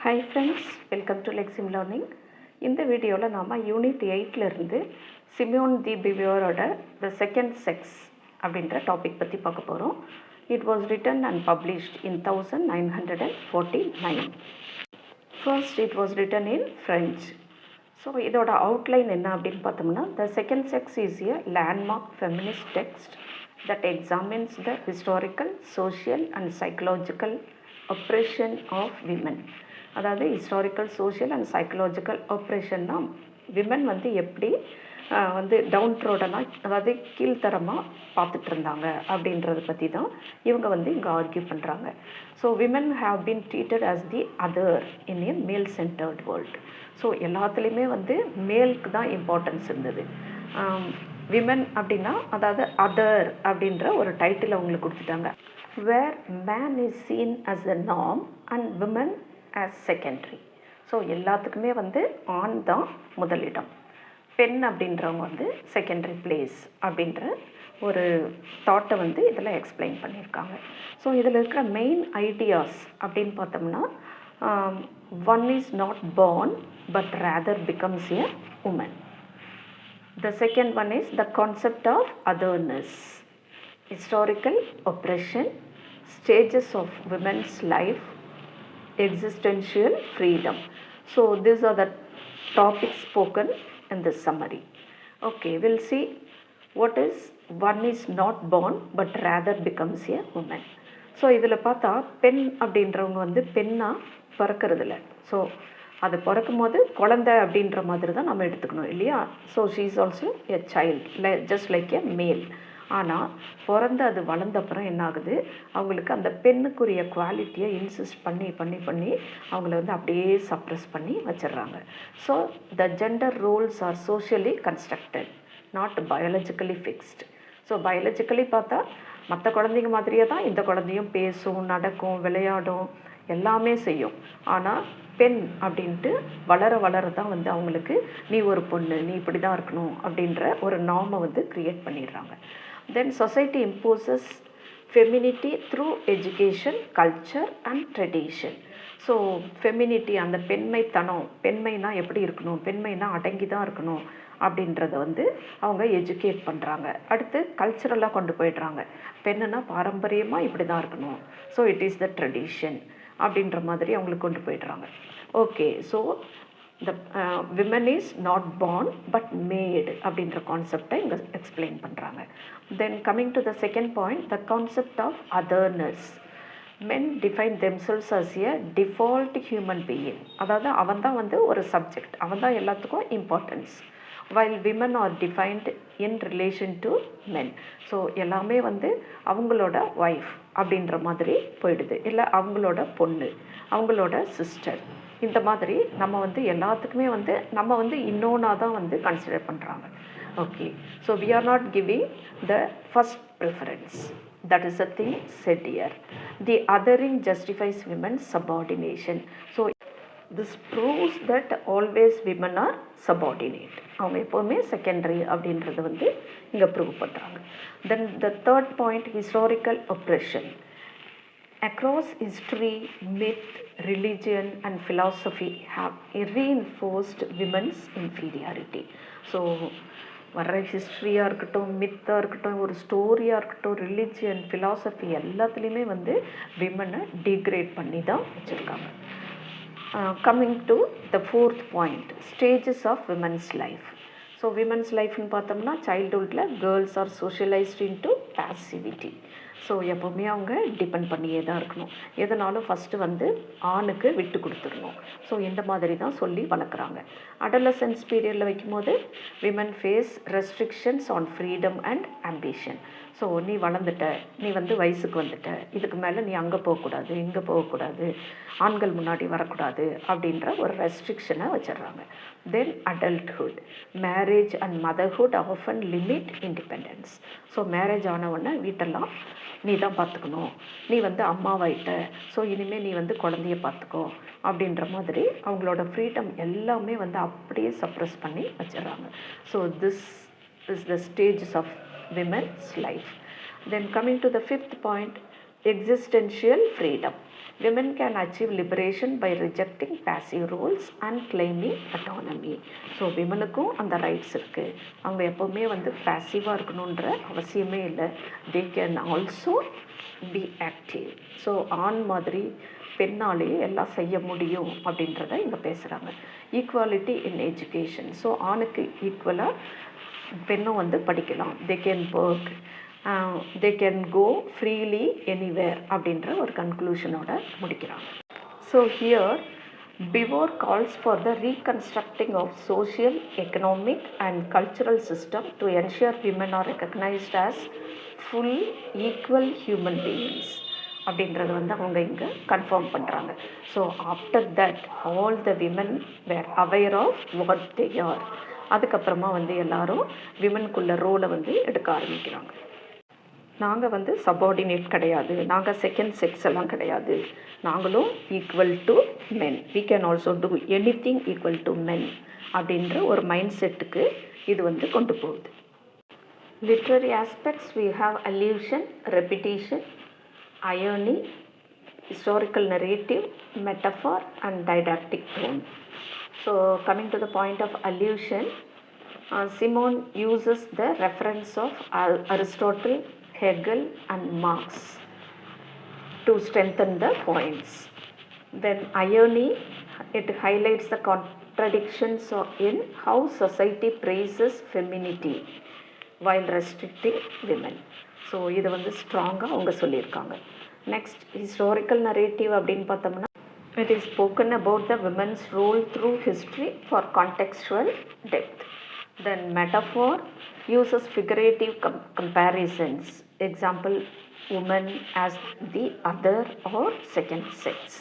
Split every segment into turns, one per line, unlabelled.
Hi friends, welcome to Lexim learning. இந்த வீடியோவில் நாம் யூனிட் 8லேருந்து சிமியோன் தி பிவியரோட த செகண்ட் செக்ஸ் அப்படின்ற டாபிக் பற்றி பார்க்க போகிறோம். It was written and published in 1949. First it was written in French. So இதோட அவுட்லைன் என்ன அப்படின்னு பார்த்தோம்னா, the second sex is a landmark feminist text that examines the historical, social and psychological oppression of women. அதாவது historical, social and psychological ஆப்ரேஷன்னா women வந்து எப்படி down ட்ரோடனாக, அதாவது கீழ்த்தரமாக பார்த்துட்டு இருந்தாங்க அப்படின்றத பற்றி தான் இவங்க இங்கே ஆர்கியூ பண்ணுறாங்க. So women have been treated as the other in a male centred world. So எல்லாத்துலேயுமே மேலுக்கு தான் இம்பார்ட்டன்ஸ் இருந்தது. விமன் அப்படின்னா, அதாவது அதர் அப்படின்ற ஒரு டைட்டில் அவங்களுக்கு கொடுத்துட்டாங்க. Where man is seen as the norm and women as secondary. So எல்லாத்துக்குமே ஆண் தான் முதலிடம், பெண் அப்படின்றவங்க செகண்டரி பிளேஸ் அப்படின்ற ஒரு தாட்டை இதில் எக்ஸ்பிளைன் பண்ணியிருக்காங்க. ஸோ இதில் இருக்கிற மெயின் ஐடியாஸ் அப்படின்னு பார்த்தோம்னா, one is not born but rather becomes a woman. The second one is the concept of otherness, historical oppression, stages of women's life, existential freedom. So these are the topics spoken in this summary. Okay, we'll see what is one is not born but rather becomes a woman. So இதில் பார்த்தா பெண் அப்படின்றவங்க பெண்ணாக பிறக்கிறதில்ல. So அது பிறக்கும் போது குழந்தை அப்படின்ற மாதிரி தான் நம்ம எடுத்துக்கணும் இல்லையா? So she is also a child, just like a மேல். ஆனால் பிறந்து அது வளர்ந்தப்புறம் என்ன ஆகுது, அவங்களுக்கு அந்த பெண்ணுக்குரிய குவாலிட்டியை இன்சிஸ்ட் பண்ணி பண்ணி பண்ணி அவங்கள அப்படியே சப்ரெஸ் பண்ணி வச்சிடுறாங்க. So the gender roles are socially constructed, not biologically fixed. So biologically பார்த்தா மற்ற குழந்தைங்க மாதிரியே தான் இந்த குழந்தையும் பேசும், நடக்கும், விளையாடும், எல்லாமே செய்யும். ஆனால் பெண் அப்படின்ட்டு வளர வளர தான் அவங்களுக்கு நீ ஒரு பொண்ணு, நீ இப்படி தான் இருக்கணும் அப்படின்ற ஒரு நார்மை க்ரியேட் பண்ணிடுறாங்க. Then society imposes femininity through education, culture and tradition. So femininity, அந்த பெண்மைத்தனம், பெண்மைனா எப்படி இருக்கணும், பெண்மைனா அடங்கி தான் இருக்கணும் அப்படின்றத அவங்க எஜுகேட் பண்ணுறாங்க. அடுத்து கல்ச்சரலாக கொண்டு போயிடுறாங்க. பெண்ணுனா பாரம்பரியமாக இப்படி தான் இருக்கணும், so it is the tradition அப்படின்ற மாதிரி அவங்களுக்கு கொண்டு போயிடுறாங்க. Okay, so the women is not born but made அப்படின்ற கான்செப்டை இங்கே எக்ஸ்பிளைன் பண்ணுறாங்க. Then coming to the second point, the concept of otherness. Men define themselves as a default human being. அதாவது அவன் தான் ஒரு சப்ஜெக்ட், அவன் தான் எல்லாத்துக்கும் importance. while women are defined in relation to men. So எல்லாமே அவங்களோட ஒய்ஃப் அப்படின்ற மாதிரி போயிடுது, இல்லை அவங்களோட பொண்ணு, அவங்களோட சிஸ்டர், இந்த மாதிரி நம்ம எல்லாத்துக்குமே நம்ம இன்னொன்னா தான் கன்சிடர் பண்ணுறாங்க. Okay, so we are not giving the first preference. That is the thing said here. The othering justifies women's subordination. So this proves that always women are subordinate. அவங்க எப்போவுமே செகண்டரி அப்படின்றத இங்கே ப்ரூவ் பண்ணுறாங்க. Then the third point, historical oppression. Across history, myth, religion and philosophy have reinforced women's inferiority. So வர்ற ஹிஸ்ட்ரியாக இருக்கட்டும், மித்தாக இருக்கட்டும், ஒரு ஸ்டோரியாக இருக்கட்டும், ரிலிஜியன், ஃபிலாசபி எல்லாத்துலேயுமே விமனை டிக்ரேட் பண்ணி தான் வச்சுருக்காங்க. Coming to the fourth point, stages of women's life. So women's லைஃப்னு பார்த்தோம்னா, சைல்டுஹுட்டில் girls are socialised into passivity. So எப்போவுமே அவங்க டிபெண்ட் பண்ணியே தான் இருக்கணும். எதனாலும் ஃபஸ்ட்டு ஆணுக்கு விட்டு கொடுத்துடணும். ஸோ இந்த மாதிரி தான் சொல்லி வளர்க்குறாங்க. அடலசன்ஸ் பீரியடில் வைக்கும்போது women face restrictions on freedom and ambition. So நீ வளர்ந்துட்ட, நீ வயசுக்கு வந்துட்ட, இதுக்கு மேலே நீ அங்கே போகக்கூடாது, இங்கே போகக்கூடாது, ஆண்கள் முன்னாடி வரக்கூடாது அப்படின்ற ஒரு ரெஸ்ட்ரிக்ஷனை வச்சிடுறாங்க. Then adulthood, marriage and motherhood often limit independence. So marriage ஆனவுடனே வீட்டெல்லாம் நீ தான் பார்த்துக்கணும், நீ அம்மாவாயிட்ட, ஸோ இனிமேல் நீ குழந்தைய பார்த்துக்கோ அப்படின்ற மாதிரி அவங்களோட ஃப்ரீடம் எல்லாமே அப்படியே சப்ரெஸ் பண்ணி வச்சிடுறாங்க. So this is the stages of women's life. Then coming to the fifth point, existential freedom. women can achieve liberation by rejecting passive roles and claiming autonomy. So விமனுக்கும் அந்த ரைட்ஸ் இருக்குது. அவங்க எப்போவுமே வந்து பேசிவாக இருக்கணுன்ற அவசியமே இல்லை. They can also be active. So ஆண் மாதிரி பெண்ணாலேயே எல்லாம் செய்ய முடியும் அப்படின்றத இங்கே பேசுகிறாங்க. Equality in education. ஸோ ஆணுக்கு ஈக்குவலாக பெண்ணும் வந்து படிக்கலாம். They can work, they can go freely anywhere அப்படின்ற ஒரு கன்க்ளூஷனோட முடிக்கிறாங்க. So here Bivor calls for the reconstructing of social, economic and cultural system to ensure women are recognized as full equal human beings அப்படின்றது வந்து அவங்க இங்கே confirm பண்ணுறாங்க. So after that all the women were aware of what they are. அதுக்கப்புறமா வந்து எல்லாரும் விமனுக்குள்ள ரோலை வந்து எடுக்க ஆரம்பிக்கிறாங்க. நாங்கள் வந்து சப்பார்டினேட் கிடையாது, நாங்கள் செகண்ட் செக்ஸ் எல்லாம் கிடையாது, நாங்களும் equal to men, we can also do anything equal to men அப்படின்ற ஒரு மைண்ட் செட்டுக்கு இது வந்து கொண்டு போகுது. Literary aspects we have allusion, repetition, irony, historical narrative, metaphor and didactic tone. So coming to the point of allusion, Simon uses the reference of Aristotle, Hegel and Marx to strengthen the points. Then irony, it highlights the contradictions in how society praises femininity while restricting women. So இதை வந்து ஸ்ட்ராங்காக அவங்க சொல்லியிருக்காங்க. Next historical narrative அப்படின்னு பார்த்தோம்னா, it is spoken about the women's role through history for contextual depth. Then metaphor uses figurative comparisons, example woman as the other or second sex,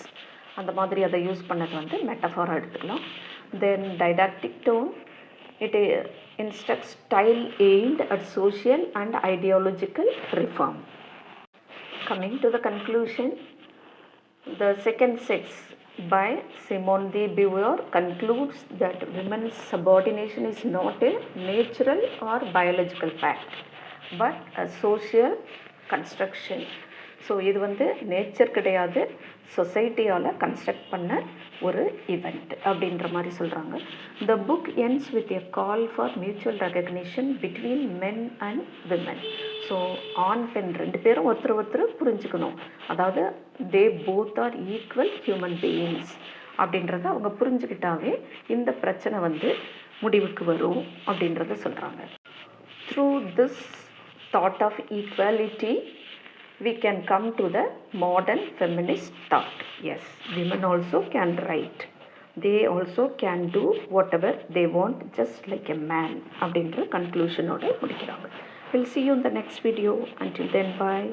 அந்த மாதிரி அதை யூஸ் பண்ணது வந்து மெட்டஃபாராக எடுத்துக்கலாம். Then didactic tone, it instructs style aimed at social and ideological reform. Coming to the conclusion, the second sex by Simone de Beauvoir concludes that women's subordination is not a natural or biological fact but a social construction. So இது வந்து nature கிடையாது, சொசைட்டியால் construct பண்ண ஒரு event அப்படின்ற மாதிரி சொல்கிறாங்க. The book ends with a call for mutual recognition between men and women. So ஆண் பெண் ரெண்டு பேரும் ஒருத்தர் ஒருத்தர் புரிஞ்சுக்கணும், அதாவது they both are equal human beings அப்படின்றத அவங்க புரிஞ்சுக்கிட்டாவே இந்த பிரச்சனை வந்து முடிவுக்கு வரும் அப்படின்றத சொல்கிறாங்க. Through this thought of equality we can come to the modern feminist thought. Yes, women also can write, they also can do whatever they want just like a man அப்படின்ற கன்க்ளூஷனோட முடிக்கிறாங்க. We'll see you in the next video. Until then, bye.